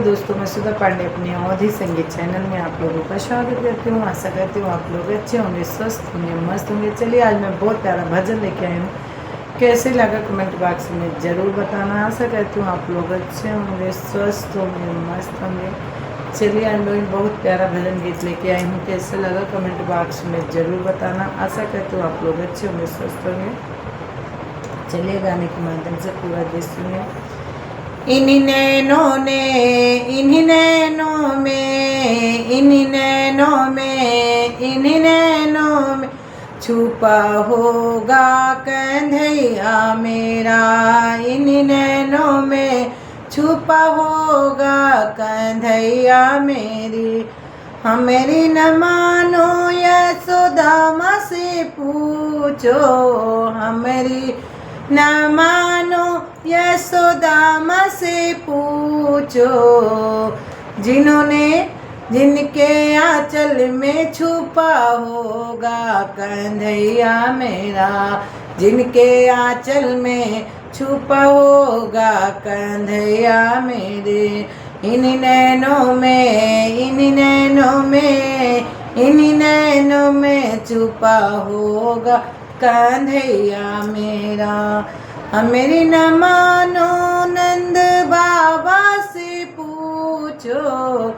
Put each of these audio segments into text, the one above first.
दोस्तों, मैं सुधा पांडे अपने अवधि संगीत चैनल में आप लोगों का स्वागत करती हूँ। आशा करती हूँ आप लोग अच्छे होंगे, स्वस्थ होंगे, मस्त होंगे। चलिए आज मैं बहुत प्यारा भजन लेके आई हूँ। कैसे लगा कमेंट बॉक्स में ज़रूर बताना। आशा करती हूँ आप लोग अच्छे होंगे, स्वस्थ होंगे, मस्त होंगे। चलिए आज मैं बहुत प्यारा भजन गीत लेके आई हूँ। कैसे लगा कमेंट बॉक्स में ज़रूर बताना। आशा करती हूँ आप लोग अच्छे होंगे, स्वस्थ होंगे। चलिए गाने के माध्यम से पूरा गीत सुनिए। इन्हीं नैनों ने, इन्हीं नैनों में, इन्हीं नैनों में, इन्हीं नैनों में छुपा होगा कन्हैया मेरा। इन्हीं नैनों में छुपा होगा कन्हैया मेरी। हमेरी न मानो यशोदा माँ से पूछो, हमेरी न मानो यशोदा माँ से पूछो। जिनके आंचल में छुपा होगा कन्हैया मेरा। जिनके आंचल में छुपा होगा कन्हैया मेरे। इन्हीं नैनों में, इन्हीं नैनों में, इन्हीं नैनों में छुपा होगा कन्हैया मेरा। हमेरी न मानो नंद बाबा से पूछो,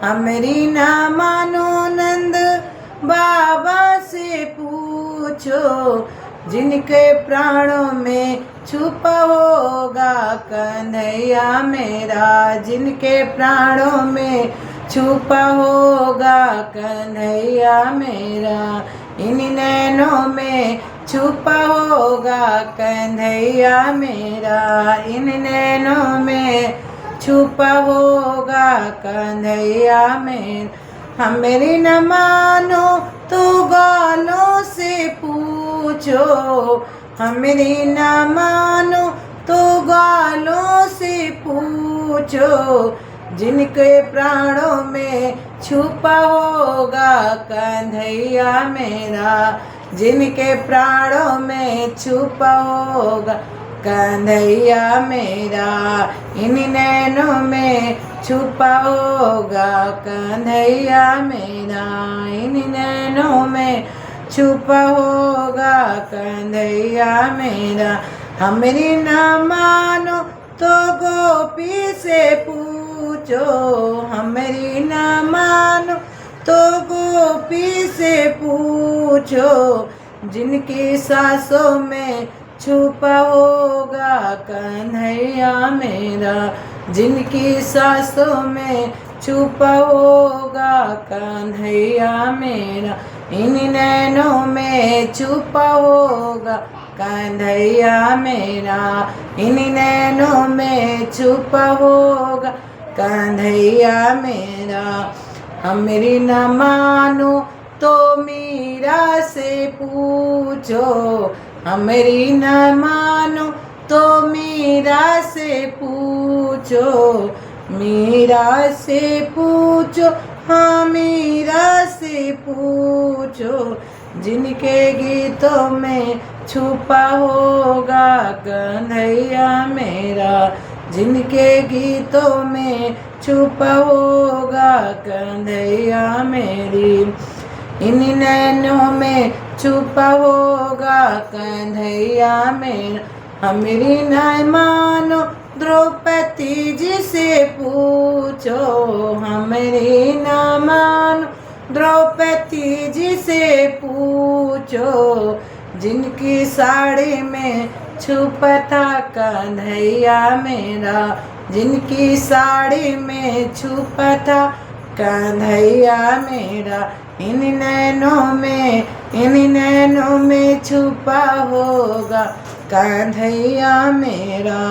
हमेरी न मानो नंद बाबा से पूछो। जिनके प्राणों में छुपा होगा कन्हैया मेरा। जिनके प्राणों में छुपा होगा कन्हैया मेरा। इन्हीं नैनों में छुपा होगा कन्हैया मेरा। इन नैनों में छुपा होगा कन्हैया मेरा। हमेरी न मानो तो गालों से पूछो, हमेरी न मानो तो गालों से पूछो। जिनके प्राणों में छुपा होगा कन्हैया मेरा। जिनके प्राणों में छुपा होगा कन्हैया मेरा। इन नैनों में छुपा होगा कन्हैया मेरा। इन नैनों में छुपा होगा कन्हैया मेरा। हमेरी न मानो तो गोपी से पूछो, हमेरी न मानो तो गोपी से पूछो। जिनकी सांसों में छुपा होगा कन्हैया मेरा। जिनकी सांसों में छुपा होगा कन्हैया मेरा। इन नैनों में छुपा होगा कन्हैया मेरा। इन नैनों में छुपा होगा कन्हैया मेरा। हमेरी न मानो तो मीरा से पूछो, हमेरी न मानो तो मीरा से पूछो। मीरा से पूछो, हाँ मीरा से पूछो। जिनके गीतों में छुपा होगा कन्हैया मेरा। जिनके गीतों में छुपा होगा कन्हैया मेरी। इन नैनों में छुपा होगा कन्हैया मेरा। हमेरी न मानो द्रौपदी जी से पूछो, हमेरी न मानो द्रौपदी जी से पूछो। जिनकी साड़ी में छुपा था कन्हैया मेरा। जिनकी साड़ी में छुपा था कन्हैया मेरा। इन नैनों में, इन नैनों में छुपा होगा कन्हैया मेरा।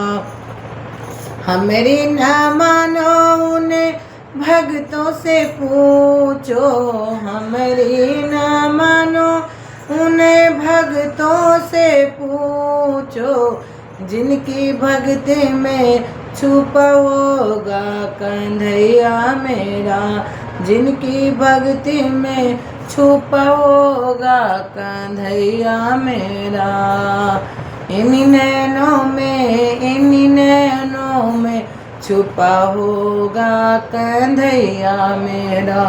हमेरी न मानो उन्हें भक्तों से पूछो, हमेरी न मानो उन्हें भक्तों से पूछो। जिनकी भक्ति में छुपा होगा कन्हैया मेरा। जिनकी भक्ति में छुपा होगा कन्हैया मेरा। इन नैनों में, इन नैनों में छुपा होगा कंधैया मेरा।